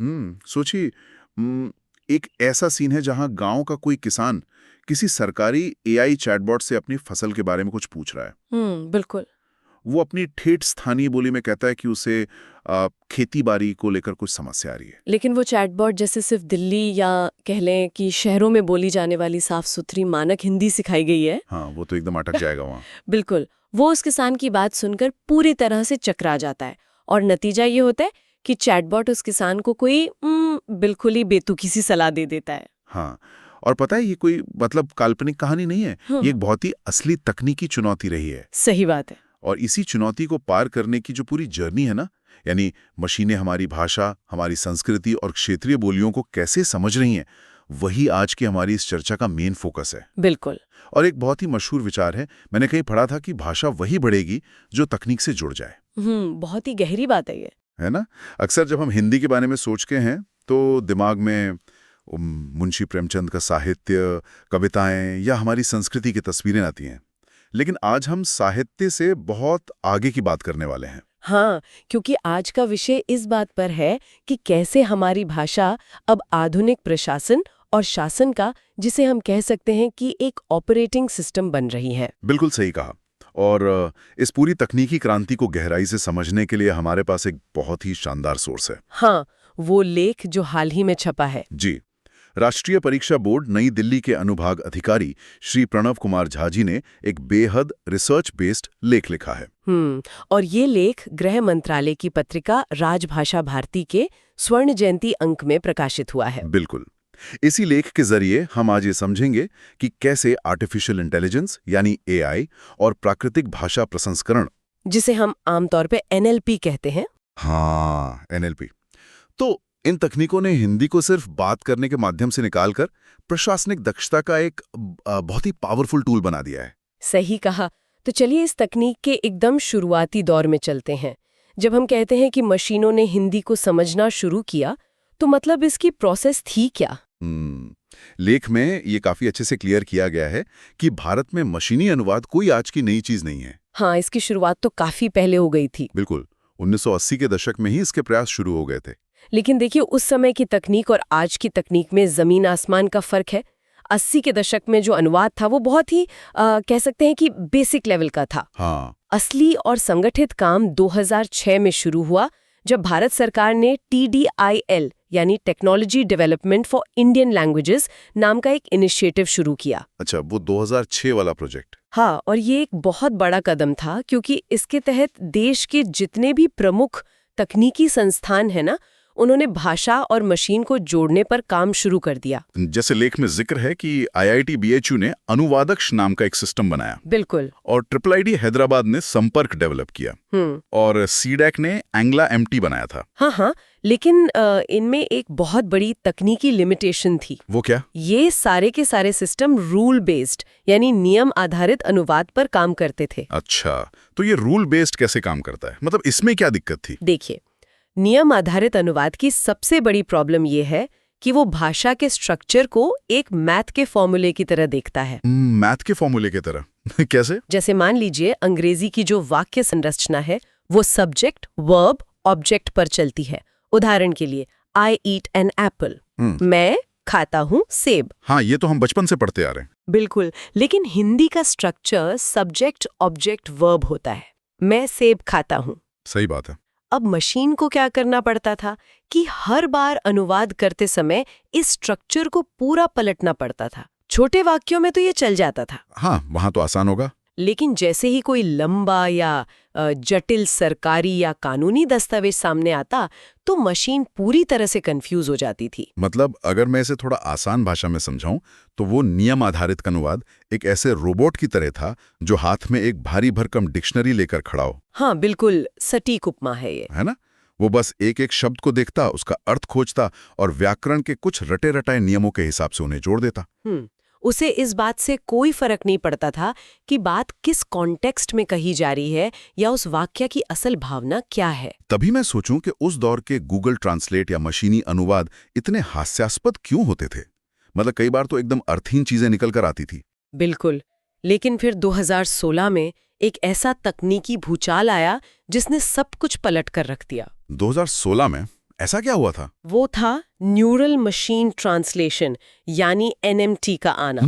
सोचिए। एक ऐसा सीन है जहां गांव का कोई किसान किसी सरकारी एआई चैटबॉट से अपनी फसल के बारे में कुछ पूछ रहा है। बिल्कुल। वो अपनी ठेठ स्थानीय बोली में कहता है कि उसे खेती बाड़ी को लेकर कुछ समस्या आ रही है। लेकिन वो चैटबॉट जैसे सिर्फ दिल्ली या कह लें कि शहरों में बोली जाने वाली साफ सुथरी मानक हिंदी सिखाई गई है। हाँ, वो तो एकदम अटक जाएगा वहाँ। बिल्कुल। वो उस किसान की बात सुनकर पूरी तरह से चकरा जाता है और नतीजा ये होता है कि चैटबॉट उस किसान को कोई बिल्कुल ही बेतुकी सी सलाह दे देता है। हाँ, और पता है ये कोई मतलब काल्पनिक कहानी नहीं है। ये एक बहुत ही असली तकनीकी चुनौती रही है। सही बात है। और इसी चुनौती को पार करने की जो पूरी जर्नी है ना, यानी मशीनें हमारी भाषा, हमारी संस्कृति और क्षेत्रीय बोलियों को कैसे समझ रही हैं, वही आज की हमारी इस चर्चा का मेन फोकस है। बिल्कुल। और एक बहुत ही मशहूर विचार है, मैंने कहीं पढ़ा था कि भाषा वही बढ़ेगी जो तकनीक से जुड़ जाए। बहुत ही गहरी बात है ये। है ना? अक्सर जब हम हिंदी के बारे में सोचते हैं तो दिमाग में मुंशी प्रेमचंद का साहित्य, कविताएं या हमारी संस्कृति की तस्वीरें आती हैं। लेकिन आज हम साहित्य से बहुत आगे की बात करने वाले हैं। हाँ, क्योंकि आज का विषय इस बात पर है कि कैसे हमारी भाषा अब आधुनिक प्रशासन और शासन का, जिसे हम कह सकते हैं कि एक ऑपरेटिंग सिस्टम बन रही है। बिल्कुल सही कहा। और इस पूरी तकनीकी क्रांति को गहराई से समझने के लिए हमारे पास एक बहुत ही शानदार सोर्स है। हाँ, वो लेख जो हाल ही में छपा है। जी, राष्ट्रीय परीक्षा बोर्ड नई दिल्ली के अनुभाग अधिकारी श्री प्रणव कुमार झा जी ने एक बेहद रिसर्च बेस्ड लेख लिखा है। और ये लेख गृह मंत्रालय की पत्रिका राजभाषा भारती के स्वर्ण जयंती अंक में प्रकाशित हुआ है। बिल्कुल। इसी लेख के जरिए हम आज ये समझेंगे कि कैसे आर्टिफिशियल इंटेलिजेंस यानी एआई और प्राकृतिक भाषा प्रसंस्करण, जिसे हम आमतौर पे एनएलपी कहते हैं। हाँ, एनएलपी, तो इन तकनीकों ने हिंदी को सिर्फ बात करने के माध्यम से निकालकर प्रशासनिक दक्षता का एक बहुत ही पावरफुल टूल बना दिया है। सही कहा। तो चलिए इस तकनीक के एकदम शुरुआती दौर में चलते हैं। जब हम कहते हैं कि मशीनों ने हिंदी को समझना शुरू किया, तो मतलब इसकी प्रोसेस थी क्या? लेख में ये काफी अच्छे से क्लियर किया गया है कि भारत में मशीनी अनुवाद कोई आज की नई चीज नहीं है। हाँ, इसकी शुरुआत तो काफी पहले हो गई थी। बिल्कुल, 1980 के दशक में ही इसके प्रयास शुरू हो गए थे। लेकिन देखिए, उस समय की तकनीक और आज की तकनीक में जमीन आसमान का फर्क है। 80 के दशक में जो अनुवाद था वो बहुत ही कह सकते हैं कि बेसिक लेवल का था। हाँ। असली और संगठित काम 2006 में शुरू हुआ, जब भारत सरकार ने TDIL यानी technology development for Indian languages नाम का एक इनिशिएटिव शुरू किया। अच्छा, वो 2006 वाला प्रोजेक्ट। हाँ, और ये एक बहुत बड़ा कदम था, क्योंकि इसके तहत देश के जितने भी प्रमुख तकनीकी संस्थान हैं ना, उन्होंने भाषा और मशीन को जोड़ने पर काम शुरू कर दिया। जैसे लेख में जिक्र है कि IIT BHU ने अनुवादक्ष नाम का एक सिस्टम बनाया। बिल्कुल। और IIIT हैदराबाद ने संपर्क डेवलप किया। और CDAC ने एंग्ला MT बनाया था। हाँ, लेकिन इनमें एक बहुत बड़ी तकनीकी लिमिटेशन थी। वो क्या? ये सारे के सारे सिस्टम रूल बेस्ड यानी नियम आधारित अनुवाद पर काम करते थे। अच्छा, तो ये रूल बेस्ड कैसे काम करता है? मतलब इसमें क्या दिक्कत थी? देखिए, नियम आधारित अनुवाद की सबसे बड़ी प्रॉब्लम ये है कि वो भाषा के स्ट्रक्चर को एक मैथ के फॉर्मूले की तरह देखता है। मैथ के फॉर्मूले की तरह? कैसे? जैसे मान लीजिए, अंग्रेजी की जो वाक्य संरचना है वो सब्जेक्ट, वर्ब, ऑब्जेक्ट पर चलती है। उदाहरण के लिए, I eat an apple, मैं खाता हूँ सेब। हाँ, ये तो हम बचपन से पढ़ते आ रहे हैं। बिल्कुल, लेकिन हिंदी का स्ट्रक्चर सब्जेक्ट, ऑब्जेक्ट, वर्ब होता है। मैं सेब खाता हूँ। सही बात है। अब मशीन को क्या करना पड़ता था कि हर बार अनुवाद करते समय इस स्ट्रक्चर को पूरा पलटना पड़ता था। छोटे वाक्यों में तो ये चल जाता था। हाँ, वहां तो आसान होगा। लेकिन जैसे ही कोई लंबा या जटिल सरकारी या कानूनी दस्तावेज सामने आता, तो मशीन पूरी तरह से कंफ्यूज हो जाती थी। मतलब अगर मैं इसे थोड़ा आसान भाषा में समझाऊं, तो वो नियम आधारित अनुवाद एक ऐसे रोबोट की तरह था जो हाथ में एक भारी भरकम डिक्शनरी लेकर खड़ा हो। हाँ, बिल्कुल सटीक उपमा है ये। है ना? वो बस एक एक शब्द को देखता, उसका अर्थ खोजता और व्याकरण के कुछ रटे रटाए नियमों के हिसाब से उन्हें जोड़ देता। उसे इस बात से कोई फर्क नहीं पड़ता था कि बात किस कॉन्टेक्स्ट में कही जा रही है या उस वाक्य की असल भावना क्या है। तभी मैं सोचूं कि उस दौर के गूगल ट्रांसलेट या मशीनी अनुवाद इतने हास्यास्पद क्यों होते थे। मतलब कई बार तो एकदम अर्थहीन चीजें निकल कर आती थी। बिल्कुल, लेकिन फिर 2016 में एक ऐसा तकनीकी भूचाल आया जिसने सब कुछ पलट कर रख दिया। 2016 में ऐसा क्या हुआ था? वो था न्यूरल मशीन ट्रांसलेशन यानी NMT का आना।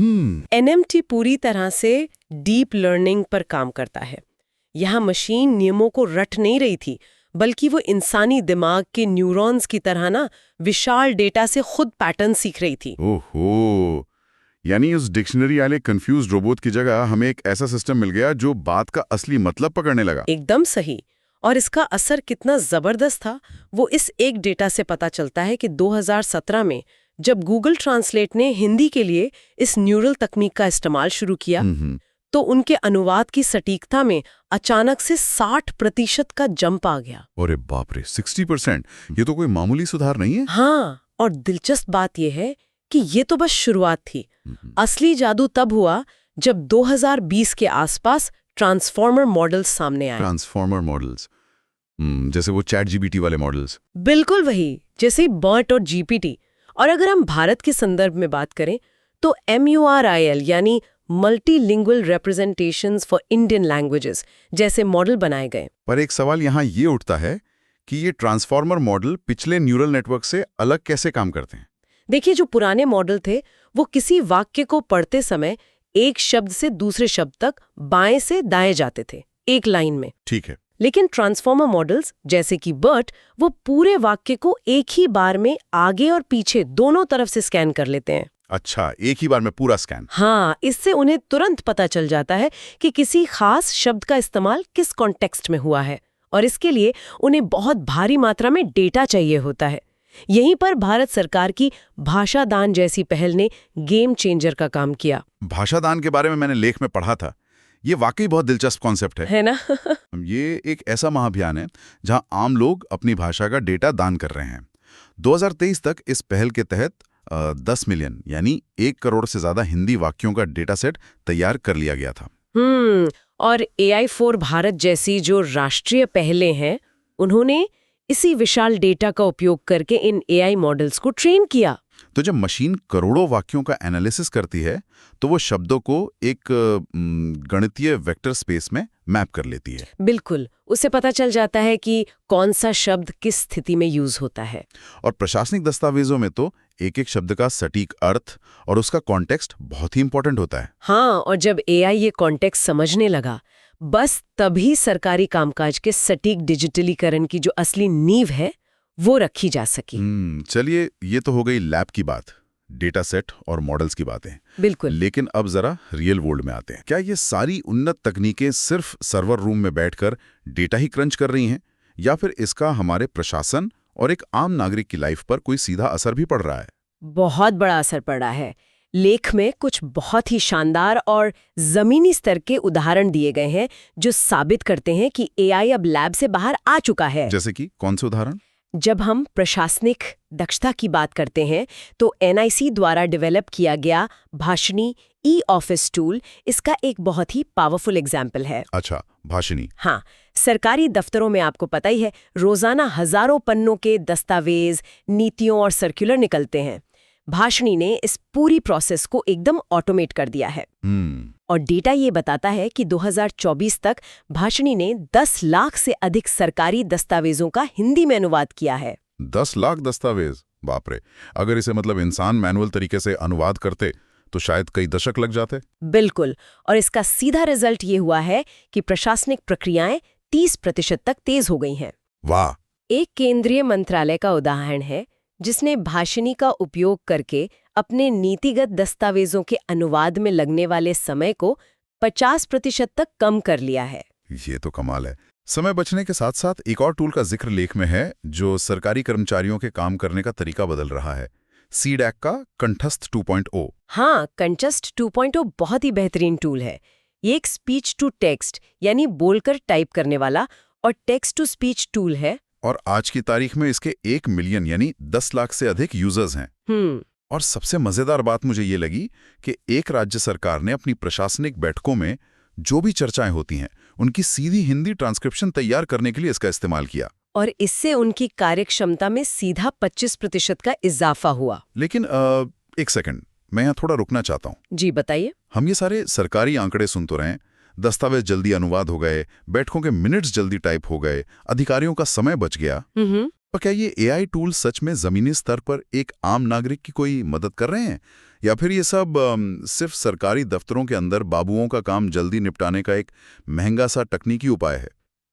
NMT पूरी तरह से डीप लर्निंग पर काम करता है। यहाँ मशीन नियमों को रट नहीं रही थी, बल्कि वो इंसानी दिमाग के न्यूरॉन्स की तरह ना विशाल डेटा से खुद पैटर्न सीख रही थी। ओहो, यानी उस डिक्शनरी वाले कंफ्यूज्ड रोबोट की जगह हमें एक ऐसा सिस्टम मिल गया जो बात का असली मतलब पकड़ने लगा। एकदम सही। और इसका असर कितना जबरदस्त था वो इस एक डेटा से पता चलता है कि 2017 में जब गूगल ट्रांसलेट ने हिंदी के लिए इस न्यूरल तकनीक का इस्तेमाल शुरू किया तो उनके अनुवाद की सटीकता में अचानक से 60% का जंप आ गया। अरे बाप रे, 60%! ये तो कोई मामूली सुधार नहीं है। हाँ, और दिलचस्प बात यह है कि ये तो बस शुरुआत थी। असली जादू तब हुआ जब 2020 के आसपास ट्रांसफॉर्मर मॉडल्स सामने आए। ट्रांसफॉर्मर मॉडल्स, जैसे वो ChatGPT वाले मॉडल्स। बिल्कुल वही, जैसे BERT और GPT। और अगर हम भारत के संदर्भ में बात करें तो MURIL यानी multilingual representations for Indian languages जैसे मॉडल बनाए गए। पर एक सवाल यहाँ ये उठता है कि ये ट्रांसफॉर्मर मॉडल पिछले न्यूरल नेटवर्क से अलग कैसे काम करते हैं? देखिए, जो पुराने मॉडल थे वो किसी वाक्य को पढ़ते समय एक शब्द से दूसरे शब्द तक बाएं से दाएं जाते थे, एक लाइन में। ठीक है। लेकिन ट्रांसफॉर्मर मॉडल्स जैसे कि BERT वो पूरे वाक्य को एक ही बार में आगे और पीछे दोनों तरफ से स्कैन कर लेते हैं। अच्छा, एक ही बार में पूरा स्कैन? हाँ, इससे उन्हें तुरंत पता चल जाता है कि किसी खास शब्द का इस्तेमाल किस कॉन्टेक्स्ट में हुआ है, और इसके लिए उन्हें बहुत भारी मात्रा में डेटा चाहिए होता है। यहीं पर भारत सरकार की भाषा दान जैसी पहल ने गेम चेंजर का काम किया। भाषा दान के बारे में मैंने लेख में पढ़ा था। ये वाकई बहुत दिलचस्प कॉन्सेप्ट है ना? ये एक ऐसा महाअभियान है जहां आम लोग अपनी भाषा का डेटा दान कर रहे हैं। 2023 तक इस पहल के तहत 10 मिलियन यानी 1 करोड़ से ज्यादा हिंदी वाक्यों का डेटा सेट तैयार कर लिया गया था। और AI फॉर भारत जैसी जो राष्ट्रीय पहलें हैं, उन्होंने इसी विशाल डेटा का उपयोग करके इन AI मॉडल्स को ट्रेन किया। तो जब मशीन करोड़ों वाक्यों का एनालिसिस करती है तो वो शब्दों को एक गणितीय वेक्टर स्पेस में मैप कर लेती है। बिल्कुल, उससे पता चल जाता है कि कौन सा शब्द किस स्थिति में यूज होता है। और प्रशासनिक दस्तावेजों में तो एक एक शब्द का सटीक अर्थ और उसका कॉन्टेक्स्ट बहुत ही इंपॉर्टेंट होता है। हाँ, और जब AI ये कॉन्टेक्स्ट समझने लगा, बस तभी सरकारी कामकाज के सटीक डिजिटलीकरण की जो असली नींव है वो रखी जा सकी। चलिए, ये तो हो गई लैब की बात, डेटा सेट और मॉडल्स की बातें। बिल्कुल। लेकिन अब जरा रियल वर्ल्ड में आते हैं। क्या ये सारी उन्नत तकनीकें सिर्फ सर्वर रूम में बैठकर डेटा ही क्रंच कर रही हैं, या फिर इसका हमारे प्रशासन और एक आम नागरिक की लाइफ पर कोई सीधा असर भी पड़ रहा है? बहुत बड़ा असर पड़ रहा है। लेख में कुछ बहुत ही शानदार और जमीनी स्तर के उदाहरण दिए गए हैं जो साबित करते हैं कि AI अब लैब से बाहर आ चुका है। जैसे कि कौन से उदाहरण? जब हम प्रशासनिक दक्षता की बात करते हैं तो NIC द्वारा डेवलप किया गया भाषिणी ई-ऑफिस टूल इसका एक बहुत ही पावरफुल एग्जाम्पल है। अच्छा, भाषिणी। हाँ, सरकारी दफ्तरों में आपको पता ही है, रोजाना हजारों पन्नों के दस्तावेज, नीतियों और सर्कुलर निकलते हैं। भाषिणी ने इस पूरी प्रोसेस को एकदम ऑटोमेट कर दिया है। और डेटा ये बताता है कि 2024 तक भाषिणी ने 10 लाख से अधिक सरकारी दस्तावेजों का हिंदी में अनुवाद किया है। 10 लाख दस्तावेज? बाप रे! अगर इसे इंसान मैनुअल तरीके से अनुवाद करते तो शायद कई दशक लग जाते। बिल्कुल, और इसका सीधा रिजल्ट ये हुआ है कि प्रशासनिक प्रक्रियाएं 30% तक तेज हो गई हैं। वाह! एक केंद्रीय मंत्रालय का उदाहरण है जिसने भाषिणी का उपयोग करके अपने नीतिगत दस्तावेजों के अनुवाद में लगने वाले समय को 50% तक कम कर लिया है। ये तो कमाल है। समय बचने के साथ साथ एक और टूल का जिक्र लेख में है जो सरकारी कर्मचारियों के काम करने का तरीका बदल रहा है। CDAC का कंठस्थ 2.0। हाँ, कंठस्थ 2.0 बहुत ही बेहतरीन टूल है। ये एक स्पीच टू टेक्स्ट यानी बोलकर टाइप करने वाला और टेक्स्ट टू स्पीच टूल है। और आज की तारीख में इसके 1 मिलियन यानी 10 लाख से अधिक यूजर्स हैं। और सबसे मजेदार बात मुझे ये लगी कि एक राज्य सरकार ने अपनी प्रशासनिक बैठकों में जो भी चर्चाएं होती हैं उनकी सीधी हिंदी ट्रांसक्रिप्शन तैयार करने के लिए इसका इस्तेमाल किया। और इससे उनकी कार्यक्षमता में सीधा 25% का इजाफा हुआ। लेकिन एक सेकंड, मैं यहाँ थोड़ा रुकना चाहता हूँ। जी बताइए। हम ये सारे सरकारी आंकड़े सुन तो रहे हैं, दस्तावेज जल्दी अनुवाद हो गए, बैठकों के मिनट्स जल्दी टाइप हो गए, अधिकारियों का समय बच गया। और क्या ये एआई टूल सच में जमीनी स्तर पर एक आम नागरिक की कोई मदद कर रहे हैं, या फिर ये सब सिर्फ सरकारी दफ्तरों के अंदर बाबुओं का काम जल्दी निपटाने का एक महंगा सा तकनीकी उपाय है?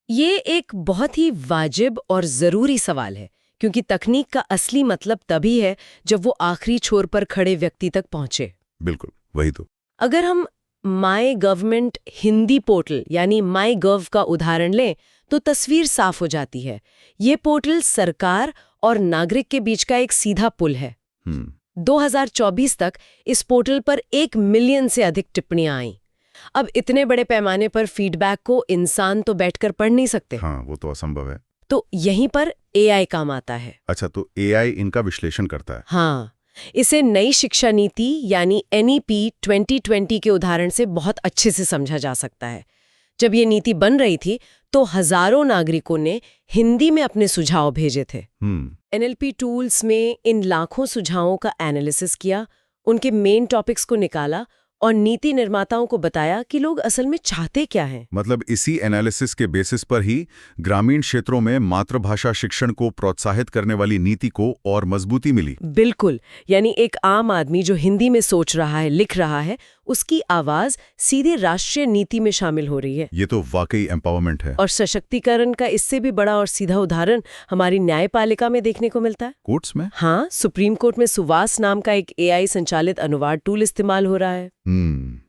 ये एक बहुत ही वाजिब और ज़रूरी सवाल है, क्योंकि तकनीक का असली मतलब तभी है जब वो आखिरी छोर पर खड़े व्यक्ति तक पहुंचे। बिल्कुल, वही तो। अगर हम माई गवर्नमेंट हिंदी पोर्टल यानी माई गव का उदाहरण लें तो तस्वीर साफ हो जाती है। ये पोर्टल सरकार और नागरिक के बीच का एक सीधा पुल है। 2024 तक इस पोर्टल पर 1 मिलियन से अधिक टिप्पणियां आईं। अब इतने बड़े पैमाने पर फीडबैक को इंसान तो बैठकर पढ़ नहीं सकते। हाँ, वो तो असंभव है। तो यहीं पर एआई काम आता है। अच्छा, तो एआई इनका विश्लेषण करता है? हाँ, इसे नई शिक्षा नीति यानी NEP 2020 के उदाहरण से बहुत अच्छे से समझा जा सकता है। जब ये नीति बन रही थी तो हजारों नागरिकों ने हिंदी में अपने सुझाव भेजे थे। NLP टूल्स में इन लाखों सुझावों का एनालिसिस किया, उनके मेन टॉपिक्स को निकाला और नीति निर्माताओं को बताया कि लोग असल में चाहते क्या हैं। मतलब इसी एनालिसिस के बेसिस पर ही ग्रामीण क्षेत्रों में मातृभाषा शिक्षण को प्रोत्साहित करने वाली नीति को और मजबूती मिली। बिल्कुल, यानी एक आम आदमी जो हिंदी में सोच रहा है, लिख रहा है, उसकी आवाज सीधे राष्ट्रीय नीति में शामिल हो रही है। ये तो वाकई एम्पावरमेंट है। और सशक्तिकरण का इससे भी बड़ा और सीधा उदाहरण हमारी न्यायपालिका में देखने को मिलता है। कोर्ट्स में? हाँ, सुप्रीम कोर्ट में सुवास नाम का एक AI संचालित अनुवाद टूल इस्तेमाल हो रहा है।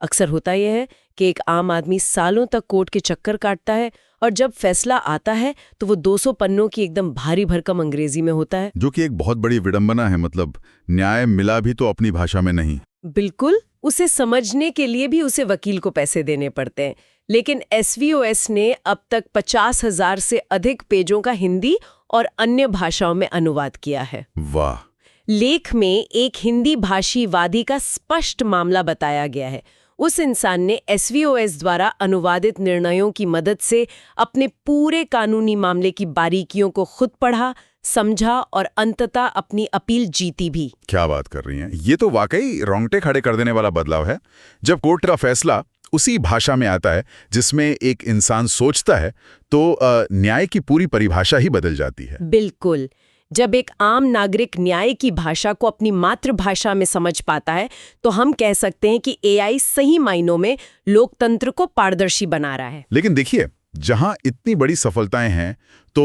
अक्सर होता यह है कि एक आम आदमी सालों तक कोर्ट के चक्कर काटता है और जब फैसला आता है तो वो 200 पन्नों की एकदम भारी भरकम अंग्रेजी में होता है, जो कि एक बहुत बड़ी विडंबना है। मतलब न्याय मिला भी तो अपनी भाषा में नहीं। बिल्कुल, उसे समझने के लिए भी उसे वकील को पैसे देने पड़ते हैं। लेकिन SVOS ने अब तक 50,000 से अधिक पेजों का हिंदी और अन्य भाषाओं में अनुवाद किया है। वाह! लेख में एक हिंदी भाषी वादी का स्पष्ट मामला बताया गया है। उस इंसान ने SVOS द्वारा अनुवादित निर्णयों की मदद से अपने पूरे कानूनी मामले की बारीकियों को खुद पढ़ा, समझा और अंततः अपनी अपील जीती भी। क्या बात कर रही हैं? ये तो वाकई रोंगटे खड़े कर देने वाला बदलाव है। जब कोर्ट का फैसला उसी भाषा में आता है जिसमें एक इंसान सोचता है, तो न्याय की पूरी परिभाषा ही बदल जाती है। बिल्कुल, जब एक आम नागरिक न्याय की भाषा को अपनी मातृभाषा में समझ पाता है तो हम कह सकते हैं कि AI सही मायनों में लोकतंत्र को पारदर्शी बना रहा है। लेकिन देखिए, जहां इतनी बड़ी सफलताएं हैं तो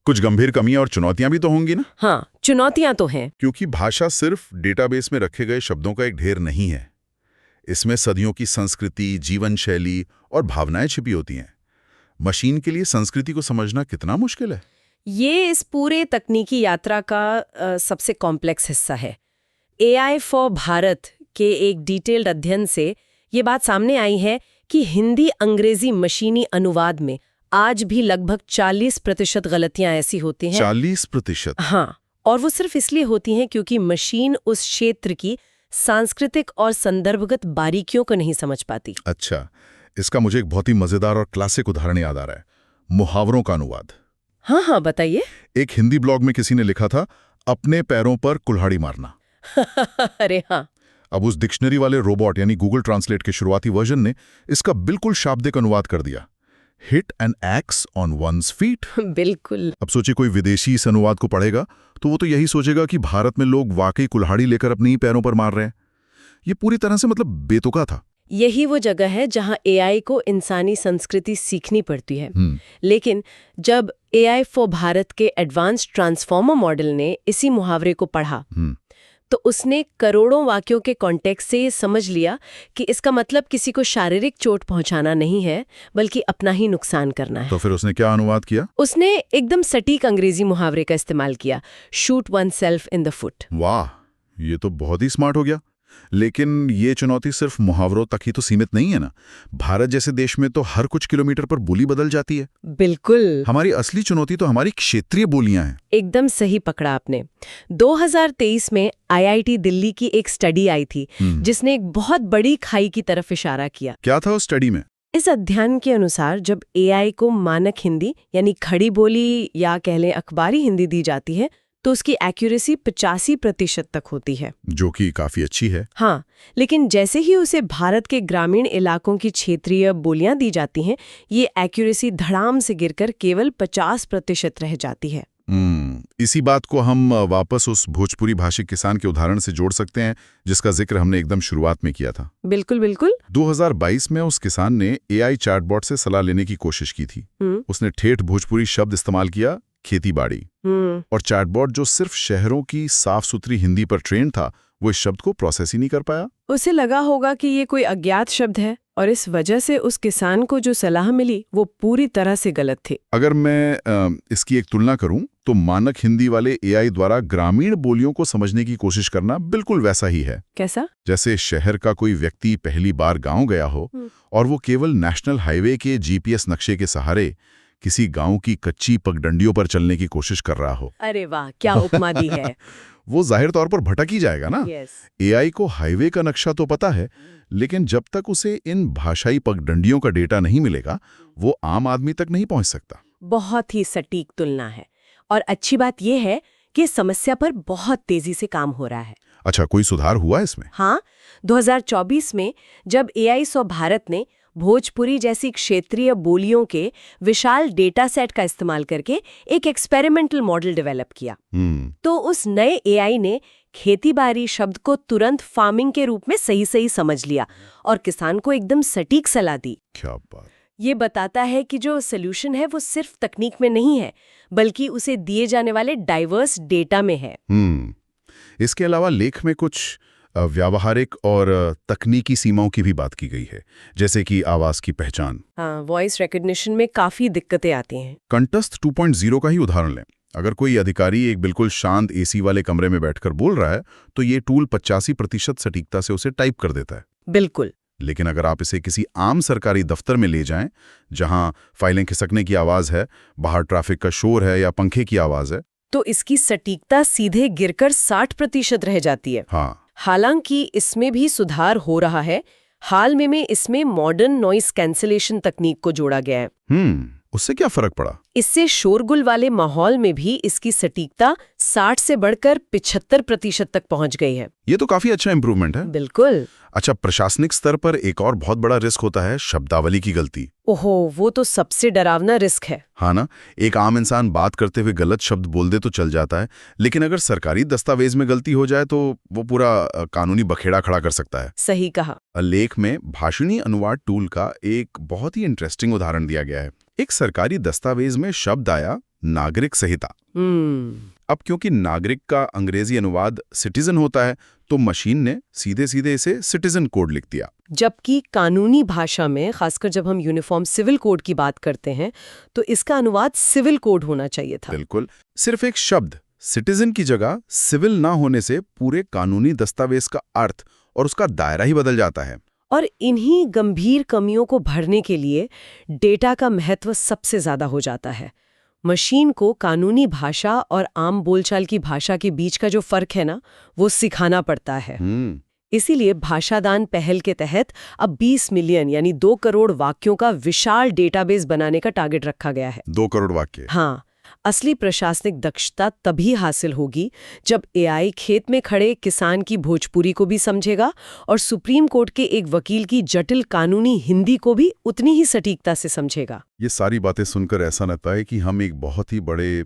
कुछ गंभीर कमियां और चुनौतियां भी तो होंगी ना? हाँ, चुनौतियां तो हैं। क्योंकि भाषा सिर्फ डेटाबेस में रखे गए शब्दों का एक ढेर नहीं है। इसमें सदियों की संस्कृति, जीवन शैली और भावनाएं छिपी होती हैं। मशीन के लिए संस्कृति को समझना कितना मुश्किल है। ये इस पूरे तकनीकी यात्रा का सबसे कॉम्प्लेक्स हिस्सा है। AI फॉर भारत के एक डिटेल्ड अध्ययन से ये बात सामने आई है कि हिंदी अंग्रेजी मशीनी अनुवाद में आज भी लगभग 40% गलतियां ऐसी होती हैं। 40%? हाँ, और वो सिर्फ इसलिए होती हैं क्योंकि मशीन उस क्षेत्र की सांस्कृतिक और संदर्भगत बारीकियों को नहीं समझ पाती। अच्छा, इसका मुझे एक बहुत ही मजेदार और क्लासिक उदाहरण याद आ रहा है, मुहावरों का अनुवाद। हाँ, बताइए। एक हिंदी ब्लॉग में किसी ने लिखा था, अपने पैरों पर कुल्हाड़ी मारना। अरे हाँ। अब उस डिक्शनरी वाले रोबोट यानी गूगल ट्रांसलेट के शुरुआती वर्जन ने इसका बिल्कुल शाब्दिक अनुवाद कर दिया, hit an axe on one's feet. बिल्कुल। अब सोचिए, कोई विदेशी इस अनुवाद को पढ़ेगा तो वो तो यही सोचेगा कि भारत में लोग वाकई कुल्हाड़ी लेकर अपने ही पैरों पर मार रहे हैं। ये पूरी तरह से मतलब बेतुका था। यही वो जगह है जहां AI को इंसानी संस्कृति सीखनी पड़ती है। लेकिन जब AI फॉर भारत के एडवांस ट्रांसफॉर्मर मॉडल ने इसी मुहावरे को पढ़ा तो उसने करोड़ों वाक्यों के कॉन्टेक्स्ट से ये समझ लिया कि इसका मतलब किसी को शारीरिक चोट पहुंचाना नहीं है, बल्कि अपना ही नुकसान करना है। तो फिर उसने क्या अनुवाद किया? उसने एकदम सटीक अंग्रेजी मुहावरे का इस्तेमाल किया, shoot oneself in the foot। वाह, ये तो बहुत ही स्मार्ट हो गया। लेकिन ये चुनौती सिर्फ मुहावरों तक ही तो सीमित नहीं है ना। भारत जैसे देश में तो हर कुछ किलोमीटर पर बोली बदल जाती है। बिल्कुल। हमारी असली चुनौती तो हमारी क्षेत्रीय बोलियां हैं। एकदम सही पकड़ा आपने। 2023 में IIT दिल्ली की एक स्टडी आई थी जिसने एक बहुत बड़ी खाई की तरफ इशारा किया। क्या था उस स्टडी में? इस अध्ययन के अनुसार जब AI को मानक हिंदी यानी खड़ी बोली या कह लें अखबारी हिंदी दी जाती है तो उसकी एक्यूरेसी 85% तक होती है, जो कि काफी अच्छी है। हाँ, लेकिन जैसे ही उसे भारत के ग्रामीण इलाकों की क्षेत्रीय बोलियां दी जाती हैं, ये एक्यूरेसी धड़ाम से गिरकर केवल 50% रह जाती है। इसी बात को हम वापस उस भोजपुरी भाषिक किसान के उदाहरण से जोड़ सकते हैं जिसका जिक्र हमने एकदम शुरुआत में किया था। बिल्कुल बिल्कुल। 2022 में उस किसान ने एआई चैटबॉट से सलाह लेने की कोशिश की थी। उसने ठेठ भोजपुरी शब्द इस्तेमाल किया, खेती बाड़ी, और चैटबॉट जो सिर्फ शहरों की साफ सुथरी हिंदी पर ट्रेन था, वो इस शब्द को प्रोसेस ही नहीं कर पाया। उसे लगा होगा कि ये कोई अज्ञात शब्द है और इस वजह से उस किसान को जो सलाह मिली वो पूरी तरह से गलत थी। अगर मैं इसकी एक तुलना करूं तो मानक हिंदी वाले एआई द्वारा ग्रामीण बोलियों को समझने की कोशिश करना बिल्कुल वैसा ही है। कैसा? जैसे शहर का कोई व्यक्ति पहली बार गांव गया हो और वो केवल नेशनल हाईवे के जीपीएस नक्शे के सहारे किसी गांव की कच्ची पगडंडियों पर चलने की कोशिश कर रहा हो। अरे वाह, क्या उपमा दी है। वो जाहिर तौर पर भटक ही जाएगा ना। एआई को हाईवे का नक्शा तो पता है, लेकिन जब तक उसे इन भाषाई पगडंडियों का डेटा नहीं मिलेगा, वो आम आदमी तक नहीं पहुंच सकता। बहुत ही सटीक तुलना है और अच्छी बात यह है कि समस्या पर बहुत तेजी से काम हो रहा है। अच्छा, कोई सुधार हुआ इसमें? हाँ, 2024 में जब एआई सॉ भारत ने भोजपुरी जैसी क्षेत्रीय बोलियों के विशाल डेटा सेट का इस्तेमाल करके एक एक्सपेरिमेंटल मॉडल डेवलप किया, तो उस नए एआई ने खेतीबाड़ी शब्द को तुरंत फार्मिंग के रूप में सही समझ लिया और किसान को एकदम सटीक सलाह दी। क्या बात! ये बताता है कि जो सोल्यूशन है वो सिर्फ तकनीक में नहीं है, बल्कि उसे दिए जाने वाले डाइवर्स डेटा में है। इसके अलावा लेख में कुछ व्यावहारिक और तकनीकी सीमाओं की भी बात की गई है, जैसे कि आवाज की पहचान। हाँ, वॉइस रिकॉग्निशन में काफी दिक्कतें आती हैं। कंठस्थ 2.0 का ही उदाहरण लें। अगर कोई अधिकारी एक बिल्कुल शांत एसी वाले कमरे में बैठकर बोल रहा है, तो ये टूल 85% सटीकता से उसे टाइप कर देता है। बिल्कुल। लेकिन अगर आप इसे किसी आम सरकारी दफ्तर में ले जाएं, जहां फाइलें खिसकने की आवाज है, बाहर ट्रैफिक का शोर है या पंखे की आवाज है, तो इसकी सटीकता सीधे गिरकर 60% रह जाती है। हाँ। हालांकि इसमें भी सुधार हो रहा है। हाल में इसमें मॉडर्न नॉइस कैंसलेशन तकनीक को जोड़ा गया है। उससे क्या फर्क पड़ा? इससे शोरगुल वाले माहौल में भी इसकी सटीकता 60 से बढ़कर 75% तक पहुंच गई है। ये तो काफी अच्छा इंप्रूवमेंट है। बिल्कुल। अच्छा, प्रशासनिक स्तर पर एक और बहुत बड़ा रिस्क होता है शब्दावली की गलती। ओहो, वो तो सबसे डरावना रिस्क है। हाँ ना, एक आम इंसान बात करते हुए गलत शब्द बोल दे तो चल जाता है, लेकिन अगर सरकारी दस्तावेज में गलती हो जाए तो वो पूरा कानूनी बखेड़ा खड़ा कर सकता है। सही कहा। लेख में भाषणी अनुवाद टूल का एक बहुत ही इंटरेस्टिंग उदाहरण दिया गया है। एक सरकारी दस्तावेज में शब्द आया नागरिक संहिता। अब क्योंकि नागरिक का अंग्रेजी अनुवाद सिटीजन होता है, तो मशीन ने सीधे इसे सिटीजन कोड लिख दिया। जबकि कानूनी भाषा में, खासकर जब हम यूनिफॉर्म सिविल कोड की बात करते हैं, तो इसका अनुवाद सिविल कोड होना चाहिए था। बिल्कुल। सिर्फ एक शब्द सिटीजन की जगह सिविल ना होने से पूरे कानूनी दस्तावेज का अर्थ और उसका दायरा ही बदल जाता है। और इन्हीं गंभीर कमियों को भरने के लिए डेटा का महत्व सबसे ज्यादा हो जाता है। मशीन को कानूनी भाषा और आम बोलचाल की भाषा के बीच का जो फर्क है ना, वो सिखाना पड़ता है। इसीलिए भाषादान पहल के तहत अब 20 मिलियन यानी 2 करोड़ वाक्यों का विशाल डेटाबेस बनाने का टारगेट रखा गया है। 2 करोड़ वाक्य? हाँ। असली प्रशासनिक दक्षता तभी हासिल होगी जब एआई खेत में खड़े किसान की भोजपुरी को भी समझेगा और सुप्रीम कोर्ट के एक वकील की जटिल कानूनी हिंदी को भी उतनी ही सटीकता से समझेगा। ये सारी बातें सुनकर ऐसा लगता है कि हम एक बहुत ही बड़े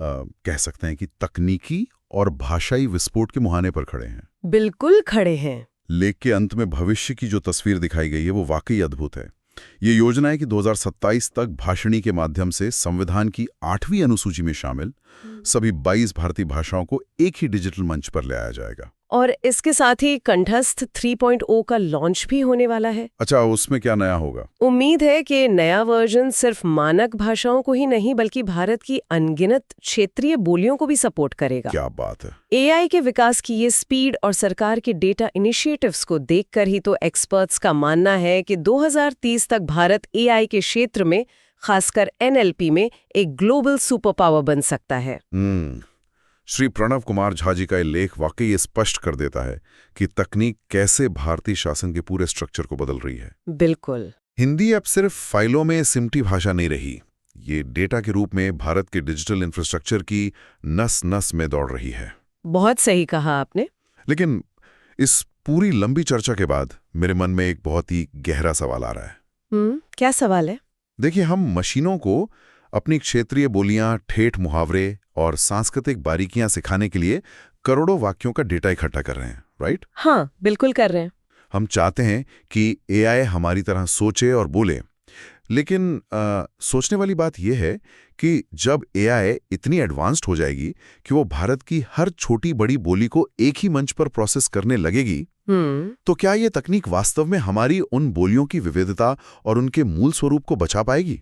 कह सकते हैं कि तकनीकी और भाषाई विस्फोट के मुहाने पर खड़े हैं। बिल्कुल खड़े हैं। लेख के अंत में भविष्य की जो तस्वीर दिखाई गई है वो वाकई अद्भुत है। ये योजना है कि 2027 तक भाषणी के माध्यम से संविधान की 8वीं अनुसूची में शामिल सभी 22 भारतीय भाषाओं को एक ही डिजिटल मंच पर ले आया जाएगा। और इसके साथ ही कंठस्थ 3.0 का लॉन्च भी होने वाला है। अच्छा, उसमें क्या नया होगा? उम्मीद है कि नया वर्जन सिर्फ मानक भाषाओं को ही नहीं बल्कि भारत की अनगिनत क्षेत्रीय बोलियों को भी सपोर्ट करेगा। क्या बात है! एआई के विकास की ये स्पीड और सरकार के डेटा इनिशिएटिव्स को देखकर ही तो एक्सपर्ट्स का मानना है कि 2030 तक भारत एआई के क्षेत्र में, खासकर एनएलपी में, एक ग्लोबल सुपर पावर बन सकता है। श्री प्रणव कुमार झा जी का ये लेख वाकई ये स्पष्ट कर देता है कि तकनीक कैसे भारतीय शासन के पूरे स्ट्रक्चर को बदल रही है। बिल्कुल। हिंदी अब सिर्फ फाइलों में सिमटी भाषा नहीं रही, ये डेटा के रूप में भारत के डिजिटल इंफ्रास्ट्रक्चर की नस-नस में दौड़ रही है। बहुत सही कहा आपने। लेकिन इस पूरी लंबी चर्चा के बाद मेरे मन में एक बहुत ही गहरा सवाल आ रहा है। क्या सवाल है? देखिए, हम मशीनों को अपनी क्षेत्रीय बोलियां, ठेठ मुहावरे, और सांस्कृतिक बारीकियां सिखाने के लिए करोड़ों वाक्यों का डेटा इकट्ठा कर रहे हैं, राइट? हाँ, बिल्कुल कर रहे हैं। हम चाहते हैं कि एआई हमारी तरह सोचे और बोले, लेकिन सोचने वाली बात यह है कि जब एआई इतनी एडवांस्ड हो जाएगी कि वो भारत की हर छोटी बड़ी बोली को एक ही मंच पर प्रोसेस करने लगेगी, तो क्या ये तकनीक वास्तव में हमारी उन बोलियों की विविधता और उनके मूल स्वरूप को बचा पाएगी?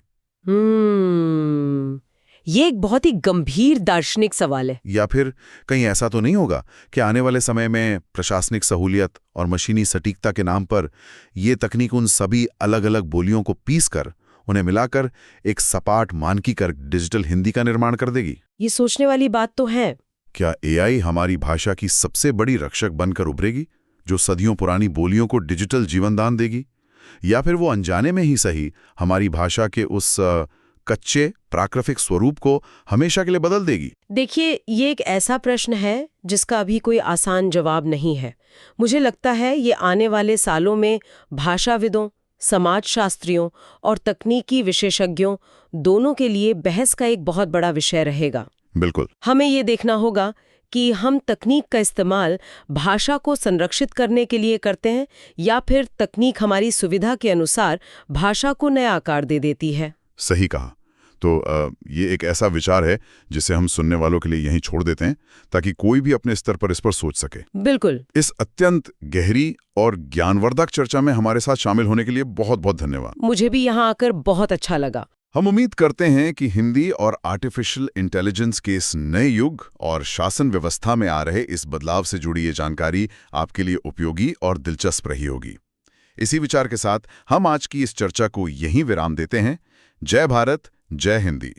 ये एक बहुत ही गंभीर दार्शनिक सवाल है। या फिर कहीं ऐसा तो नहीं होगा कि आने वाले समय में प्रशासनिक सहूलियत और मशीनी सटीकता के नाम पर ये तकनीक उन सभी अलग अलग बोलियों को पीसकर उन्हें मिलाकर एक सपाट मानकीकृत डिजिटल हिंदी का निर्माण कर देगी? ये सोचने वाली बात तो है। क्या एआई हमारी भाषा की सबसे बड़ी रक्षक बनकर उभरेगी, जो सदियों पुरानी बोलियों को डिजिटल जीवनदान देगी? या फिर वो अनजाने में ही सही हमारी भाषा के उस कच्चे प्राकृतिक स्वरूप को हमेशा के लिए बदल देगी? देखिए, ये एक ऐसा प्रश्न है जिसका अभी कोई आसान जवाब नहीं है। मुझे लगता है ये आने वाले सालों में भाषाविदों, समाजशास्त्रियों और तकनीकी विशेषज्ञों दोनों के लिए बहस का एक बहुत बड़ा विषय रहेगा। बिल्कुल। हमें ये देखना होगा कि हम तकनीक का इस्तेमाल भाषा को संरक्षित करने के लिए करते हैं या फिर तकनीक हमारी सुविधा के अनुसार भाषा को नया आकार दे देती है। सही कहा। तो ये एक ऐसा विचार है जिसे हम सुनने वालों के लिए यहीं छोड़ देते हैं, ताकि कोई भी अपने स्तर पर इस पर सोच सके। बिल्कुल। इस अत्यंत गहरी और ज्ञानवर्धक चर्चा में हमारे साथ शामिल होने के लिए बहुत बहुत धन्यवाद। मुझे भी यहाँ आकर बहुत अच्छा लगा। हम उम्मीद करते हैं कि हिंदी और आर्टिफिशियल इंटेलिजेंस के इस नए युग और शासन व्यवस्था में आ रहे इस बदलाव से जुड़ी ये जानकारी आपके लिए उपयोगी और दिलचस्प रही होगी। इसी विचार के साथ हम आज की इस चर्चा को यहीं विराम देते हैं। जय भारत, जय हिंदी।